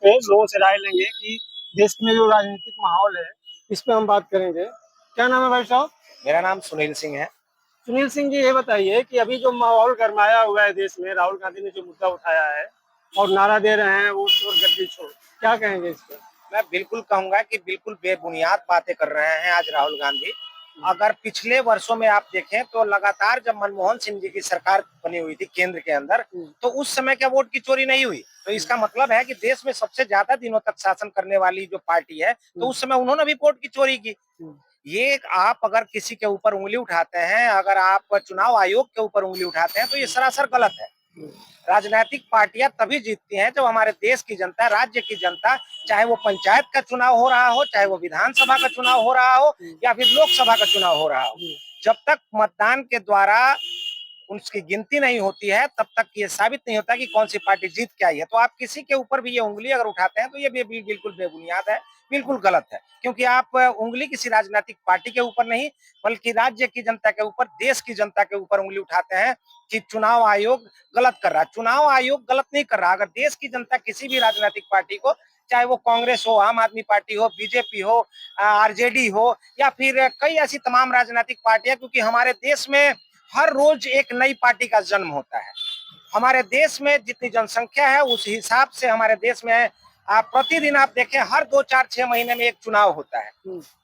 पे लोगों से राय लेंगे कि देश में जो राजनीतिक माहौल है इस पे हम बात करेंगे। क्या नाम है भाई साहब? मेरा नाम सुनील सिंह है। सुनील सिंह जी, ये बताइए कि अभी जो माहौल गरमाया हुआ है देश में, राहुल गांधी ने जो मुद्दा उठाया है और नारा दे रहे हैं वो छोड़ गद्दी छोड़, क्या कहेंगे इस पे? मैं बिल्कुल कहूंगा कि बिल्कुल बेबुनियाद बातें कर रहे हैं आज राहुल गांधी। अगर पिछले वर्षों में आप देखें तो लगातार जब मनमोहन सिंह जी की सरकार बनी हुई थी केंद्र के अंदर, तो उस समय क्या वोट की चोरी नहीं हुई? तो इसका मतलब है कि देश में सबसे ज्यादा दिनों तक शासन करने वाली जो पार्टी है, तो उस समय उन्होंने भी वोट की चोरी की। ये आप अगर किसी के ऊपर उंगली उठाते हैं, अगर आप चुनाव आयोग के ऊपर उंगली उठाते हैं, तो ये सरासर गलत है। राजनीतिक पार्टियां तभी जीतती हैं जब हमारे देश की जनता, राज्य की जनता, चाहे वो पंचायत का चुनाव हो रहा हो, चाहे वो विधानसभा का चुनाव हो रहा हो या फिर लोकसभा का चुनाव हो रहा हो, जब तक मतदान के द्वारा उसकी गिनती नहीं होती है तब तक ये साबित नहीं होता कि कौन सी पार्टी जीत के आई है। तो आप किसी के ऊपर भी ये उंगली अगर उठाते हैं तो ये भी बिल्कुल बेबुनियाद है, बिल्कुल गलत है। क्योंकि आप उंगली किसी राजनीतिक पार्टी के ऊपर नहीं, बल्कि राज्य की जनता के ऊपर, देश की जनता के ऊपर उंगली उठाते हैं कि चुनाव आयोग गलत कर रहा है। चुनाव आयोग गलत नहीं कर रहा। अगर देश की जनता किसी भी राजनीतिक पार्टी को, चाहे वो कांग्रेस हो, आम आदमी पार्टी हो, बीजेपी हो, आरजेडी हो, या फिर कई ऐसी तमाम राजनीतिक पार्टियां, क्योंकि हमारे देश में हर रोज एक नई पार्टी का जन्म होता है। हमारे देश में जितनी जनसंख्या है उस हिसाब से हमारे देश में आप प्रतिदिन आप देखें हर 2 4 6 महीने में एक चुनाव होता है।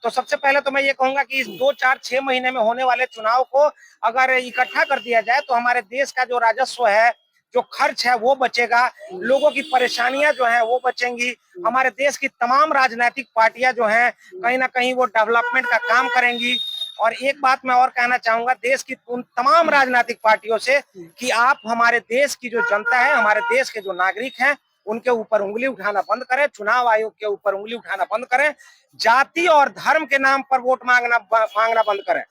तो सबसे पहले तो मैं ये कहूंगा कि इस 2 4 6 महीने में होने वाले चुनाव को अगर इकट्ठा कर दिया जाए तो हमारे देश का जो राजस्व है, जो खर्च है वो बचेगा, लोगों की परेशानियां जो है वो बचेंगी। हमारे देश की तमाम राजनीतिक पार्टियां जो हैं कहीं ना कहीं वो डेवलपमेंट का काम करेंगी। और एक बात मैं और कहना चाहूंगा देश की उन तमाम राजनीतिक पार्टियों से कि आप हमारे देश की जो जनता है, हमारे देश के जो नागरिक हैं, उनके ऊपर उंगली उठाना बंद करें, चुनाव आयोग के ऊपर उंगली उठाना बंद करें, जाति और धर्म के नाम पर वोट मांगना बंद करें,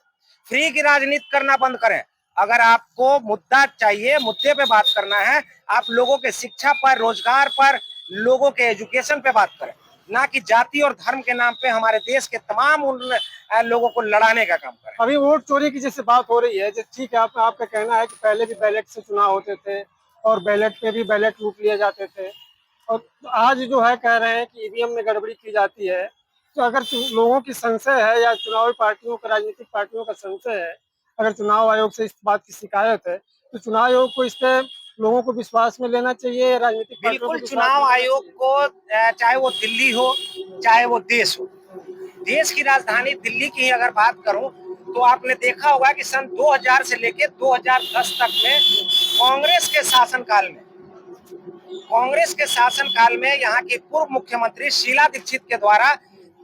फ्री की राजनीति करना बंद करें। अगर आपको मुद्दा चाहिए, मुद्दे पे बात करना है, आप लोगों के शिक्षा पर, रोजगार पर, लोगों के एजुकेशन पे बात करें, ना कि जाति और धर्म के नाम पे हमारे देश के तमाम उन लोगों को लड़ाने का काम करें। अभी वोट चोरी की जैसे बात हो रही है, जैसे ठीक है, आपका कहना है कि पहले भी बैलेट से चुनाव होते थे और बैलेट पे भी बैलेट लूट लिए जाते थे, और आज जो है कह रहे हैं कि ईवीएम में गड़बड़ी की जाती है। तो अगर लोगों की संशय है या चुनावी पार्टियों का, राजनीतिक पार्टियों का संशय है, अगर चुनाव आयोग से इस बात की शिकायत है तो चुनाव आयोग को इस पे लोगों को विश्वास में लेना चाहिए या राजनीतिक पार्टियों को बिल्कुल विश्वास चुनाव में लेना आयोग चाहिए? को चाहे वो दिल्ली हो, चाहे वो देश हो, देश की राजधानी दिल्ली की ही अगर बात करूं तो आपने देखा होगा कि सन 2000 से लेकर 2010 तक में कांग्रेस के शासन काल में यहाँ की पूर्व मुख्यमंत्री शीला दीक्षित के द्वारा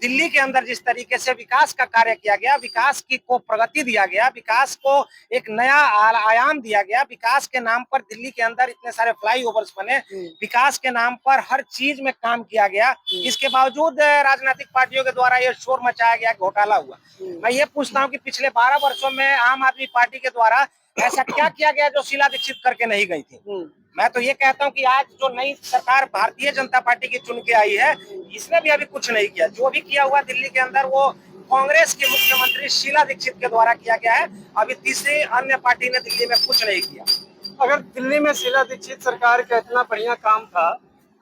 दिल्ली के अंदर जिस तरीके से विकास का कार्य किया गया, विकास की को प्रगति दिया गया, विकास को एक नया आयाम दिया गया, विकास के नाम पर दिल्ली के अंदर इतने सारे फ्लाईओवर्स बने, विकास के नाम पर हर चीज में काम किया गया। इसके बावजूद राजनीतिक पार्टियों के द्वारा ये शोर मचाया गया, घोटाला हुआ। मैं ये पूछता हूँ कि पिछले 12 वर्षों में आम आदमी पार्टी के द्वारा ऐसा क्या किया गया जो शीला दीक्षित करके नहीं गई थी? मैं तो ये कहता हूँ कि आज जो नई सरकार भारतीय जनता पार्टी की चुन के आई है, इसने भी अभी कुछ नहीं किया। जो भी किया हुआ दिल्ली के अंदर वो कांग्रेस के मुख्यमंत्री शीला दीक्षित के द्वारा किया गया है। अभी तीसरी अन्य पार्टी ने दिल्ली में कुछ नहीं किया। अगर दिल्ली में शीला दीक्षित सरकार का इतना बढ़िया काम था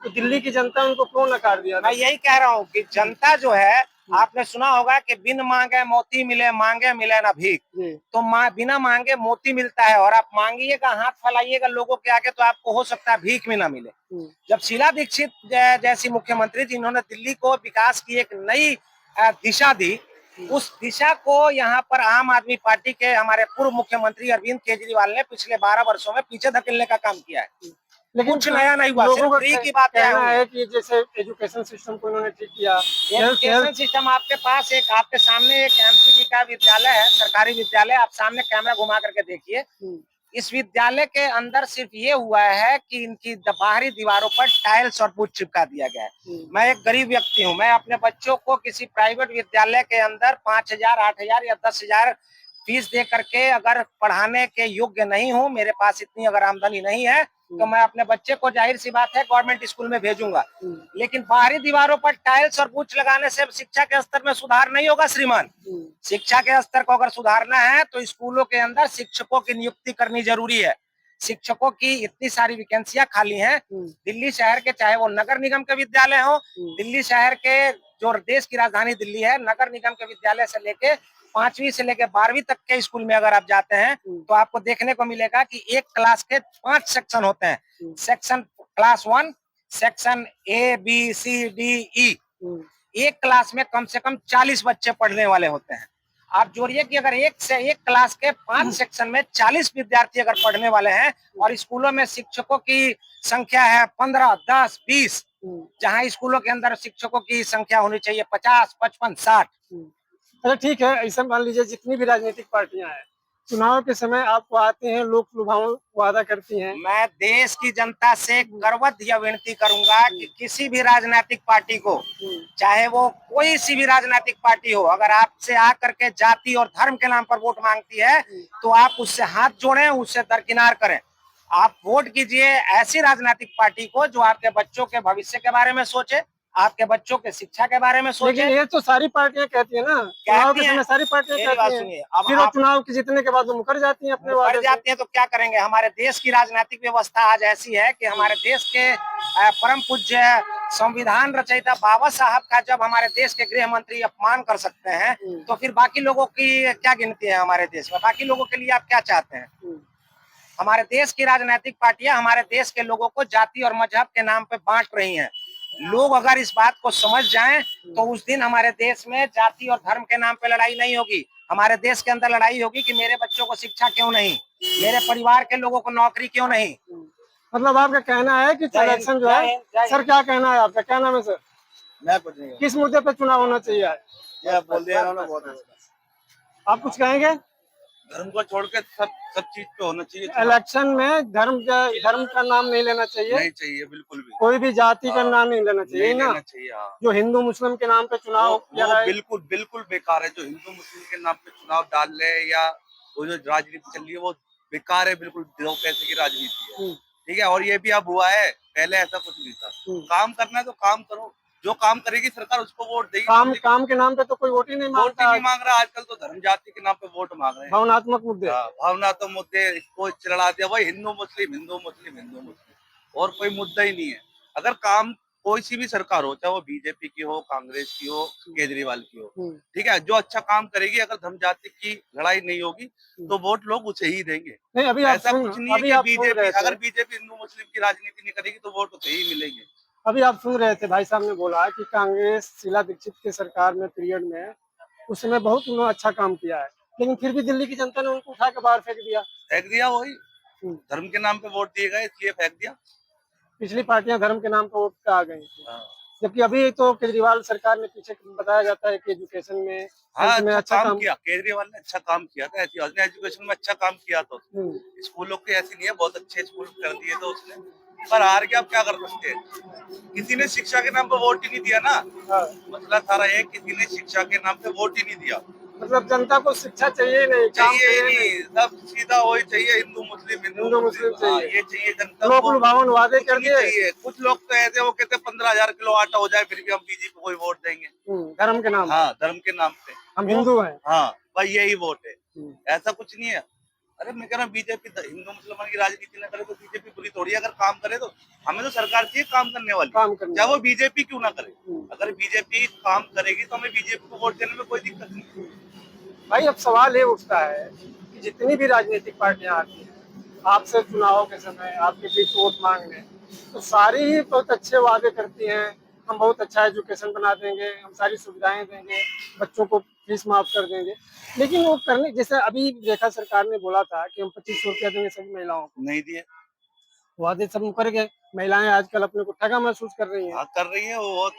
तो दिल्ली की जनता उनको क्यों नकार दिया? मैं यही कह रहा हूँ कि जनता जो है, आपने सुना होगा कि बिन मांगे मोती मिले, मांगे मिले ना भीख। तो बिना मांगे मोती मिलता है, और आप मांगिएगा, हाथ फैलाइएगा लोगों के आगे, तो आपको हो सकता है भीख में ना मिले। जब शीला दीक्षित जैसी मुख्यमंत्री जिन्होंने दिल्ली को विकास की एक नई दिशा दी, उस दिशा को यहाँ पर आम आदमी पार्टी के हमारे पूर्व मुख्यमंत्री अरविंद केजरीवाल ने पिछले 12 वर्षों में पीछे धकेलने का काम किया है। लेकिन कुछ नया नहीं हुआ, लोगों सिर्फ का फ्री की बातें कहना हुई। है कि जैसे एजुकेशन सिस्टम को इन्होंने ठीक किया, एजुकेशन सिस्टम आपके पास एक, आपके सामने एक एमसीडी का विद्यालय है, सरकारी विद्यालय, आप सामने कैमरा घुमा करके देखिए। इस विद्यालय के अंदर सिर्फ ये हुआ है कि इनकी बाहरी दीवारों पर टाइल्स और कुछ चिपका दिया गया है। मैं एक गरीब व्यक्ति हूँ, मैं अपने बच्चों को किसी प्राइवेट विद्यालय के अंदर 5,000, 8,000 या 10,000 फीस दे करके अगर पढ़ाने के योग्य नहीं हूँ, मेरे पास इतनी अगर आमदनी नहीं है, तो मैं अपने बच्चे को जाहिर सी बात है गवर्नमेंट स्कूल में भेजूंगा। लेकिन बाहरी दीवारों पर टाइल्स और बुच लगाने से शिक्षा के स्तर में सुधार नहीं होगा श्रीमान। शिक्षा के स्तर को अगर सुधारना है तो स्कूलों के अंदर शिक्षकों की नियुक्ति करनी जरूरी है। शिक्षकों की इतनी सारी वैकेंसियां खाली हैं। हम्म, दिल्ली शहर के, चाहे वो नगर निगम के विद्यालय हो, दिल्ली शहर के, जो देश की राजधानी दिल्ली है, नगर निगम के विद्यालय से लेके 5वीं से लेके 12वीं तक के स्कूल में अगर आप जाते हैं तो आपको देखने को मिलेगा कि एक क्लास के 5 सेक्शन होते हैं। Section class 1, section A B C D E। एक क्लास में कम से कम 40 बच्चे पढ़ने वाले होते हैं। आप जोड़िए कि अगर एक क्लास के 5 सेक्शन में 40 विद्यार्थी अगर पढ़ने वाले हैं और स्कूलों में शिक्षकों की संख्या है 15, 10, 20, जहां स्कूलों के अंदर शिक्षकों की संख्या होनी चाहिए 50, 55, 60। अच्छा ठीक है, ऐसा मान लीजिए जितनी भी राजनीतिक पार्टियां हैं, चुनाव के समय आपको आते हैं, लोक लुभाऊं वादा करती हैं। मैं देश की जनता से करवत यह विनती करूंगा कि किसी भी राजनीतिक पार्टी को, चाहे वो कोई सी भी राजनीतिक पार्टी हो, अगर आपसे आकर के जाति और धर्म के नाम पर वोट मांगती है तो आप उससे हाथ जोड़ें, उससे दरकिनार करें। आप वोट कीजिए ऐसी राजनीतिक पार्टी को जो आपके बच्चों के भविष्य के बारे में सोचे, आपके बच्चों के शिक्षा के बारे में सोचे। लेकिन ये तो सारी पार्टियां कहती है ना, चुनाव के समय सारी पार्टियां कहती हैं, फिर वो चुनाव के जीतने के बाद वो मुकर जाती हैं अपने वादे से। जाती हैं तो क्या करेंगे? हमारे देश की राजनीतिक व्यवस्था आज ऐसी है कि हमारे देश के परम पूज्य संविधान रचयिता बाबा साहब का जब हमारे देश के गृह मंत्री अपमान कर सकते हैं तो फिर बाकी लोगों की क्या गिनती है हमारे देश में? बाकी लोगों के लिए आप क्या चाहते हैं? हमारे देश की राजनीतिक पार्टियां हमारे देश के लोगों को जाति और मजहब के नाम पे बांट रही हैं। लोग अगर इस बात को समझ जाएं तो उस दिन हमारे देश में जाति और धर्म के नाम पे लड़ाई नहीं होगी। हमारे देश के अंदर लड़ाई होगी कि मेरे बच्चों को शिक्षा क्यों नहीं, मेरे परिवार के लोगों को नौकरी क्यों नहीं। मतलब आपका कहना है कि इलेक्शन जो है, सर क्या कहना है आपका? क्या नाम है सर? मैं कुछ नहीं, किस मुद्दे पे चुनाव होना चाहिए आज? बोल दिया उन्होंने, बहुत आप कुछ कहेंगे? धर्म को छोड़ के सब चीज पे होना चाहिए। इलेक्शन में धर्म का नाम नहीं लेना चाहिए, नहीं चाहिए बिल्कुल भी, कोई भी जाति का नाम नहीं लेना चाहिए नहीं ना। लेना चाहिए। हाँ, जो हिंदू मुस्लिम के नाम पे चुनाव किया वो है, बिल्कुल बिल्कुल बेकार है। जो हिंदू मुस्लिम के नाम पे चुनाव डाल रहे हैं या वो जो राजनीति चल रही है वो बेकार है, बिल्कुल दो पैसे की राजनीति है। ठीक है, और ये भी अब हुआ है, पहले ऐसा कुछ नहीं था। काम करना है तो काम करो, जो काम करेगी सरकार उसको वोट देगी। काम के नाम पे तो कोई वोट ही नहीं वोट ही मांगता। नहीं मांग रहा आजकल, तो धर्म जाति के नाम पे वोट मांग रहे हैं। भावनात्मक मुद्दे, भावनात्मक मुद्दे इसको चढ़ा दिया भाई, हिंदू मुस्लिम हिंदू मुस्लिम हिंदू मुस्लिम, और कोई मुद्दा ही नहीं है। अगर काम कोई सी भी सरकार हो, चाहे वो बीजेपी की हो, कांग्रेस की हो, केजरीवाल की हो, ठीक है, जो अच्छा काम करेगी, अगर धर्म जाति की लड़ाई नहीं होगी तो वोट लोग उसे ही देंगे। नहीं अभी ऐसा कुछ नहीं है कि बीजेपी, अगर बीजेपी हिंदू मुस्लिम की राजनीति नहीं करेगी तो वोट उसे ही मिलेंगे। अभी आप सुन रहे थे, भाई साहब ने बोला कि कांग्रेस शीला दीक्षित की सरकार में पीरियड में उस समय बहुत उन्होंने अच्छा काम किया है, लेकिन फिर भी दिल्ली की जनता ने उनको उठा के बाहर फेंक दिया। वही धर्म के नाम पे वोट दिए गए इसलिए फेंक दिया। पिछली पार्टियां धर्म के नाम पर वोट पे आ गई थी, जबकि अभी तो केजरीवाल सरकार ने पीछे बताया जाता है कि एजुकेशन में अच्छा काम किया। केजरीवाल ने अच्छा काम किया था, एजुकेशन में अच्छा काम किया था। स्कूलों के ऐसी नहीं है, बहुत अच्छे स्कूल कर दिए तो उसने, पर हार के आप क्या कर सकते हैं? किसी ने शिक्षा के नाम पे वोट ही नहीं दिया ना। मसला सारा है, किसी ने शिक्षा के नाम पे वोट ही नहीं दिया। मतलब जनता को शिक्षा चाहिए नहीं, चाहिए नहीं, सब सीधा वही चाहिए, हिंदू मुस्लिम चाहिए। ये चाहिए जनता लोक लुभावन वादे कर दिए। चाहिए। कुछ लोग तो ऐसे वो कहते 15,000 किलो आटा हो जाए फिर भी हम बीजेपी को ही वोट देंगे, धर्म के नाम। हाँ, धर्म के नाम पे हम हिंदू हैं। हाँ भाई, यही वोट है, ऐसा कुछ नहीं है। अरे मैं कह रहा हूँ बीजेपी हिंदू मुसलमान की राजनीति न करे तो बीजेपी बुरी थोड़ी है। अगर काम करे तो हमें तो सरकार चाहिए काम करने वाली, चाहे वो बीजेपी क्यों ना करे। अगर बीजेपी काम करेगी तो हमें बीजेपी को वोट देने में कोई दिक्कत नहीं। भाई अब सवाल ये उठता है कि जितनी भी राजनीतिक पार्टियां आती हैं आपसे चुनाव के समय आपके बीच वोट मांगने, तो सारी ही बहुत अच्छे वादे करती हैं, हम बहुत अच्छा एजुकेशन बना देंगे, हम सारी सुविधाएं देंगे, बच्चों को फीस माफ कर देंगे, लेकिन वो करने, जैसे अभी रेखा सरकार ने बोला था कि हम 2500 रुपया देंगे सभी महिलाओं को, नहीं दिए, वादे सब मुकर गए। महिलाएं आजकल अपने को ठगा महसूस कर रही हैं। हाँ कर रही है, वो बहुत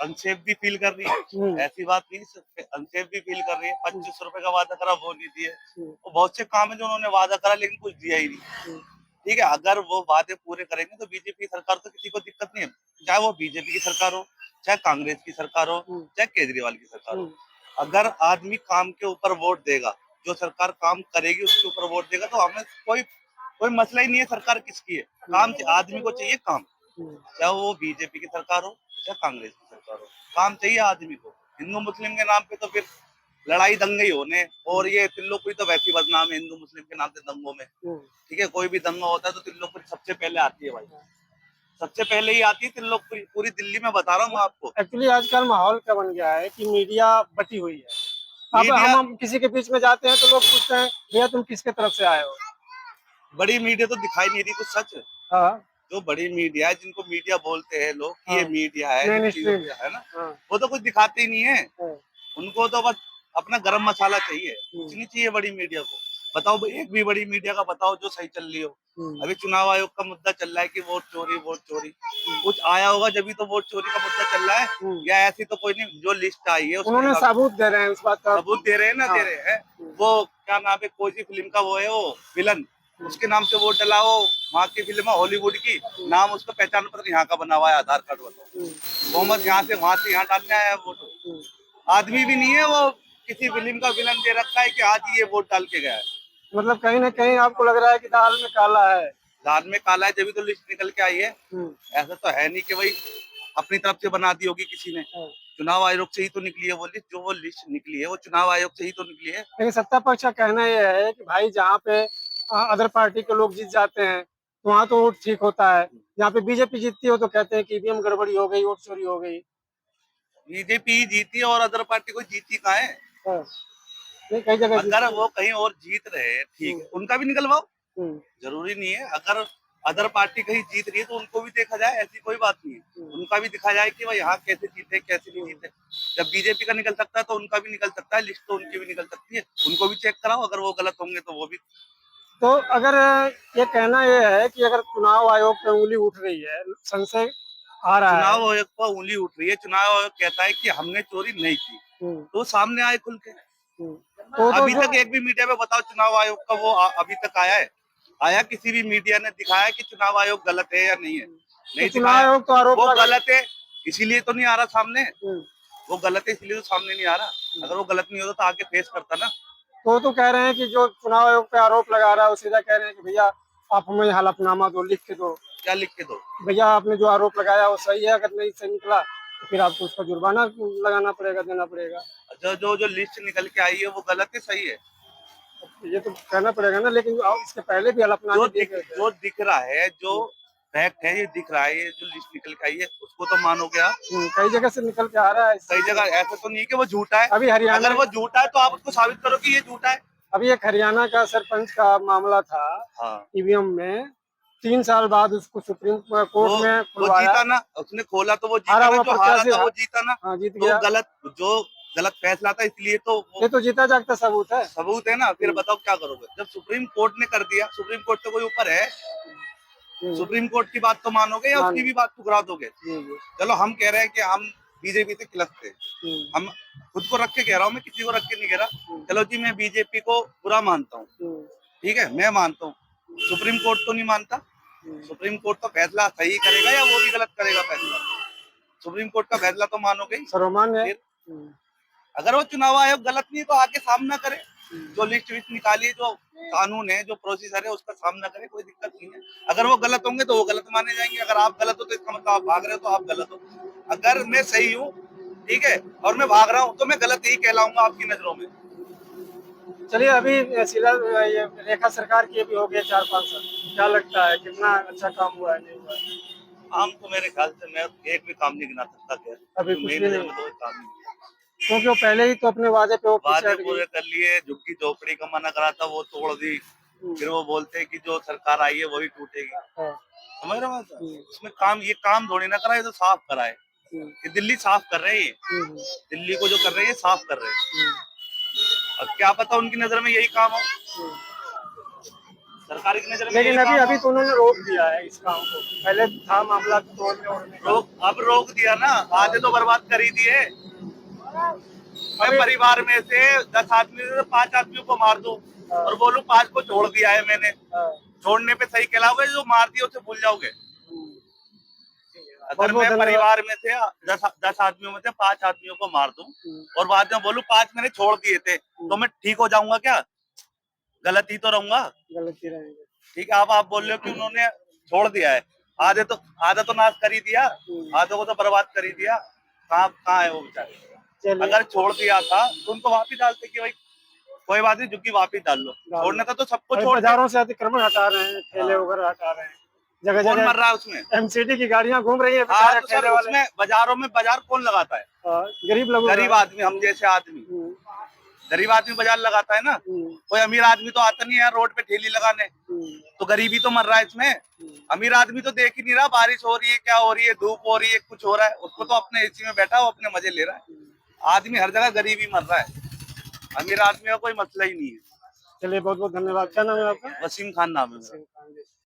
अनसेफ भी फील कर रही है। ऐसी बात नहीं, अनसेफ भी फील कर रही है। 2500 रुपए का वादा करा वो नहीं दिए। वो बहुत से काम है जो उन्होंने वादा करा लेकिन कुछ दिया ही नहीं। ठीक है, अगर वो वादे पूरे करेंगे तो बीजेपी सरकार तो किसी को दिक्कत नहीं है, चाहे वो बीजेपी की सरकार हो, चाहे कांग्रेस की सरकार हो, चाहे केजरीवाल की सरकार हो। अगर आदमी काम के ऊपर वोट देगा, जो सरकार काम करेगी उसके ऊपर वोट देगा, तो हमें कोई मसला ही नहीं है सरकार किसकी है। काम आदमी को चाहिए काम, चाहे वो बीजेपी की सरकार हो चाहे कांग्रेस की सरकार हो, काम चाहिए आदमी को। हिंदू मुस्लिम के नाम पे तो फिर लड़ाई दंगे ही होने, और ये तिल्लोपुरी तो वैसी बदनाम है हिंदू मुस्लिम के नाम से दंगों में। ठीक है, कोई भी दंगा होता है तो तिल्लोपुरी सबसे पहले आती है भाई, सबसे पहले ही आती है तिल्लोपुरी, पूरी दिल्ली में बता रहा हूँ मैं आपको। एक्चुअली आजकल माहौल क्या बन गया है कि मीडिया बटी हुई है। अब मीडिया, हम किसी के बीच में जाते हैं तो लोग पूछते हैं भैया तुम किसके तरफ से आए हो। बड़ी मीडिया तो दिखाई नहीं रही कुछ सच। हाँ जो बड़ी मीडिया है, जिनको मीडिया बोलते हैं लोग कि ये हाँ मीडिया है, मेन जो चीजों स्ट्रीम। पे है ना, हाँ वो तो कुछ दिखाते ही नहीं है। हाँ, उनको तो बस अपना गरम मसाला चाहिए, हम्म, कुछ नहीं चाहिए बड़ी मीडिया को। बताओ भाई, एक भी बड़ी मीडिया का बताओ जो सही चल रही हो। हम्म, अभी चुनाव आयोग का मुद्दा चल रहा है कि वोट चोरी वोट चोरी, कुछ आया होगा जब भी तो वोट चोरी का मुद्दा चल रहा है, हम्म। या ऐसी तो कोई नहीं। जो लिस्ट आई है उसके उन्होंने हिसाब से सबूत दे रहे हैं इस बात का। सबूत दे रहे हैं ना, हाँ, दे रहे हैं। वो क्या नाम है, कोई सी फिल्म का वो है, वो विलन, उसके नाम से वोट डला, वो वहाँ की फिल्म है हॉलीवुड की, नाम उसका पहचान पत्र यहाँ का बना हुआ है, आधार कार्ड बताओ। मोहम्मद यहाँ से वहां से यहाँ डालने आया है वोट, आदमी भी नहीं है वो, किसी फिल्म का विलन दे रखा है कि आज ये वोट डाल के गया है। मतलब कहीं ना कहीं आपको लग रहा है कि दाल में काला है। दाल में काला है, जब तो लिस्ट निकल के आई है। ऐसा तो है नहीं कि भाई अपनी तरफ से बना दी होगी किसी ने। चुनाव आयोग से ही तो निकली है वो लिस्ट, जो वो लिस्ट निकली है वो चुनाव आयोग से ही तो निकली है। लेकिन सत्ता पक्ष का कहना यह है कि भाई जहाँ पे अदर पार्टी के लोग जीत जाते हैं तो वहाँ तो वोट ठीक होता है, जहाँ पे बीजेपी जीतती हो तो कहते हैं कि ईवीएम गड़बड़ी हो गई, वोट चोरी हो गई। बीजेपी जीती और अदर पार्टी को जीती कहाँ है? हाँ, नहीं कई जगह अगर जीतती वो कहीं और जीत रहे हैं, ठीक है, है। उनका भी निकलवाओ, हम्म, जरूरी नहीं है। अगर अदर पार्टी कहीं जीत रही है तो उनको भी देखा जाए, ऐसी कोई बात नहीं है। उनका भी दिखा जाए कि भाई यहाँ कैसे जीते कैसे नहीं जीते। जब बीजेपी का निकल सकता है तो उनका भी निकल सकता है, लिस्ट तो उनकी भी निकल सकती है, उनको भी चेक कराओ, अगर वो गलत होंगे तो वो भी। तो अगर ये कहना ये है कि अगर चुनाव आयोग पे उंगली उठ रही है, संशय आ रहा है। चुनाव आयोग पर उंगली उठ रही है, चुनाव आयोग कहता है कि हमने चोरी नहीं की, तो सामने आए खुल के। तो अभी जो तक एक भी मीडिया में बताओ चुनाव आयोग का वो अभी तक आया है? आया किसी भी मीडिया ने दिखाया कि चुनाव आयोग गलत है या नहीं है? तो नहीं चुनाव दिखाया। आयोग तो आरोप वो लगा। गलत है इसीलिए तो नहीं आ रहा सामने, वो गलत है इसलिए तो सामने नहीं आ रहा। अगर वो गलत नहीं होता तो आके फेस करता ना। तो कह रहे हैं कि जो चुनाव आयोग पे आरोप लगा रहा है वो सीधा कह रहे हैं कि भैया आप हमें हलफनामा दो, लिख के दो। क्या लिख के दो? भैया आपने जो आरोप लगाया वो सही है, अगर नहीं सही निकला तो फिर आपको उसका जुर्माना लगाना पड़ेगा, देना पड़ेगा। जो जो जो लिस्ट निकल के आई है वो गलत है सही है? ये तो कहना पड़ेगा ना, लेकिन इसके पहले भी हलफनामे दिए गए थे। जो दिख रहा है, जो फैक्ट है, ये दिख रहा है, ये जो लिस्ट निकल के आई है उसको तो मानोगे आप? कई जगह से निकल के आ रहा है। कई जगह ऐसा तो नहीं है कि वो झूठा है। अभी हरियाणा, अगर वो झूठा है तो आप उसको साबित करो कि ये झूठा है। अभी एक हरियाणा का सरपंच का मामला था। हाँ, ईवीएम में 3 साल बाद उसको सुप्रीम कोर्ट में वो खुलवाया। जीता ना, उसने खोला तो वो जीता हारा ना, हुआ जो हारा प्रत्याशी था वो जीता ना। हाँ जीत तो गया। जो गलत फैसला था इसलिए तो वो ये तो जीता जागता सबूत है। सबूत है ना। फिर बताओ क्या करोगे जब सुप्रीम कोर्ट ने कर दिया? सुप्रीम कोर्ट तो कोई ऊपर है? सुप्रीम कोर्ट की बात तो मानोगे या उसकी भी बात ठुकरा दोगे? चलो हम कह रहे हैं कि हम बीजेपी से खिलस्ते हैं, हम खुद को रख के कह रहा हूँ, मैं किसी को रख के नहीं कह रहा। चलो जी, मैं बीजेपी को बुरा मानता हूँ, ठीक है, मैं मानता हूँ, सुप्रीम कोर्ट तो नहीं मानता। सुप्रीम कोर्ट तो फैसला सही करेगा या वो भी गलत करेगा फैसला? सुप्रीम कोर्ट का फैसला तो मानोगे ही। सर्वमान्य। फिर अगर वो चुनाव आयोग गलत नहीं तो आके सामना करे, जो लिस्ट विस्ट निकाली, जो कानून है, जो प्रोसीजर है, उसका सामना करे, कोई दिक्कत नहीं है। अगर वो गलत होंगे तो वो गलत माने जाएंगे। अगर आप गलत हो तो इसका मतलब आप भाग रहे हो तो आप गलत हो। अगर मैं सही हूँ, ठीक है, और मैं भाग रहा हूँ तो मैं गलत ही कहलाऊंगा आपकी नजरों में। चलिए अभी ये रेखा सरकार की भी हो गई 4-5 साल, क्या लगता है कितना अच्छा काम हुआ है नहीं हुआ है? काम तो मेरे ख्याल से मैं एक भी काम नहीं गिना सकता क्या, अभी तो कुछ मेरी भी नजर नहीं, में तो कोई काम नहीं है। क्योंकि वो पहले ही तो अपने वादे पे वो पीछे वादे हट गई। पूरे कर लिए, झुग्गी झोपड़ी का मना करा था वो तोड़ दी। फिर वो बोलते हैं कि जो सरकार आई है वही टूटेगी। हाँ, समझ रहे हो? उसमें काम, ये काम थोड़ी ना कराए, तो साफ कराए। ये दिल्ली साफ कर रहे हैं, दिल्ली को जो कर रहे हैं साफ कर रहे हैं। अब क्या पता उनकी नजर में यही काम हो, सरकार की नजर में लेकिन यही अभी काम अभी हो। तो उन्होंने रोक दिया है इस काम को, पहले था मामला तोड़ने ओड़ने का। अब रोक दिया ना, आधे तो बर्बाद कर ही दिए। मैं परिवार में से 10 आदमी से 5 आदमियों को मार दूं और बोलूं 5 को छोड़ दिया है मैंने, छोड़ने पे सही कहलाओगे? जो मार दिया उसे भूल जाओगे? अगर मैं परिवार में से 10 आदमियों में से 5 आदमियों को मार दूं और बाद में बोलूं 5 मैंने छोड़ दिए थे, तो मैं ठीक हो जाऊंगा क्या? गलत ही तो रहूंगा। गलत ही रहेंगे। ठीक है, आप बोल रहे हो कि उन्होंने छोड़ दिया है, आधा तो नाश कर ही दिया, आधे को तो बर्बाद कर ही दिया। कहाँ कहाँ है वो बेचारे? चलिए। अगर छोड़ दिया था तो उनको वापिस डालते कि भाई कोई बात नहीं, झुग्गी वापिस डाल लो। छोड़ने था तो सबको और छोड़ दे। बाजारों से अतिक्रमण हटा रहे हैं, ठेले हाँ। वगैरह हटा रहे हैं, जगह कौन मर जगह रहा है उसमें? एमसीडी की गाड़ियां घूम रही है, हाँ बेचारे तो सर ठेले वाले। उसमें बाजारों में बाजार कौन लगाता है? गरीब लोग, गरीब आदमी, हम जैसे आदमी। गरीब आदमी बाजार लगाता है ना। कोई अमीर आदमी तो आता नहीं है यार रोड पे ठेली लगाने। तो गरीबी तो मर रहा है इसमें। अमीर आदमी तो देख ही नहीं रहा बारिश हो रही है, क्या हो रही है, धूप हो रही है, कुछ हो रहा है, उसको तो अपने एसी में बैठा वो अपने मजे ले रहा है। आदमी हर जगह गरीबी मर रहा है, अमीर आदमी का कोई मसला ही नहीं है। चलिए बहुत बहुत धन्यवाद। क्या नाम है आपका? वसीम खान नाम है मेरा।